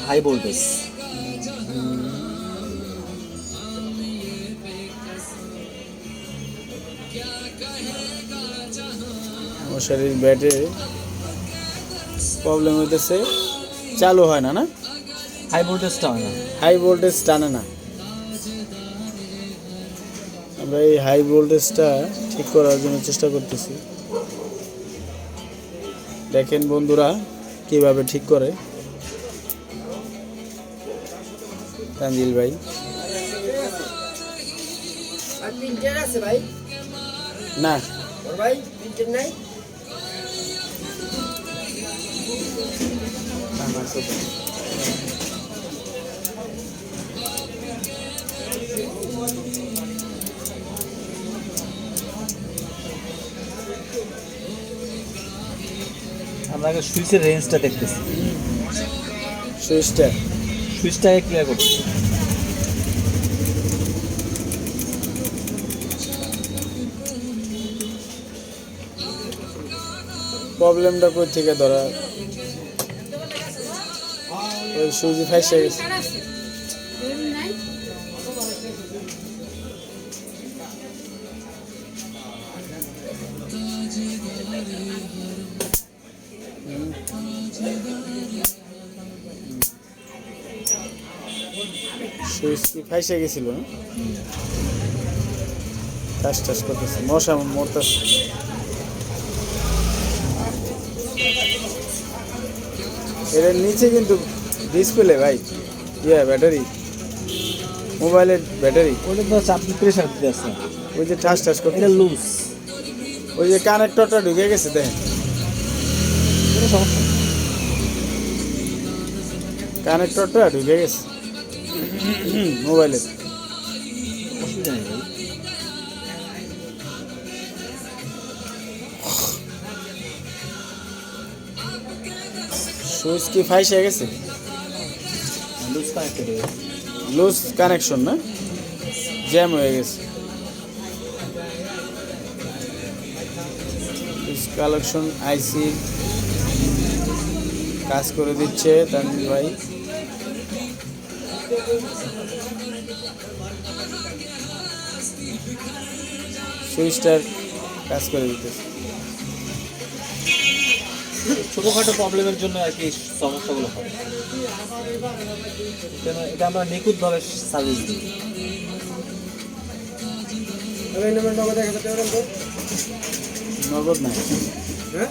High voltage. মশারির ব্যাটে problem হইতেছে, চালু হয় না। না, হাই ভোল্টেজটা হয় না। হাই ভোল্টেজ টানে না। আমরা এই হাই ভোল্টেজটা ঠিক করার জন্য চেষ্টা করতেছি। দেখেন বন্ধুরা কিভাবে ঠিক করে তানজিল ভাই। না ভাই, নাই। আমরা আগে সুইচের রেঞ্জটা দেখতেছি, সুইচটাকে ক্লিয়ার করছি। প্রবলেমটা কই থেকে ধরা, ওই সুইচ ফাইসে গেছে। সুইচ কি ফাইসে গেছিল না? টাস টাস করতেছে, মশা মরতেছে। এর নিচে কিন্তু ডিসপ্লে ভাই, ব্যাটারি, মোবাইলের ব্যাটারি। ওটা তো চাপ প্রেশার দিতে আছে, ওই যে টাস টাস করতে, এটা লুজ। ওই যে কানেক্টরটা ঢুকে গেছে, দেখেন কোনো সমস্যা নেই। কানেক্টরটা ঢুকে গেছে মোবাইলের। অসুবিধা নেই ভাই। সুইচ কি ফাইসে গেছে? লুজ কানেক্টেড হয়ে গেছে। লুজ কানেকশন না, জ্যাম হয়ে গেছে। কালেকশন আইসি কাজ করে দিচ্ছে তানজিল ভাই। সুইচটার কাজ করে দিতেছে। ছোটোখাটো প্রবলেমের জন্য আর কি সমস্যাগুলো হয়, এটা আমরা নিখুঁতভাবে সার্ভিস দিই। নগদ নাই। হ্যাঁ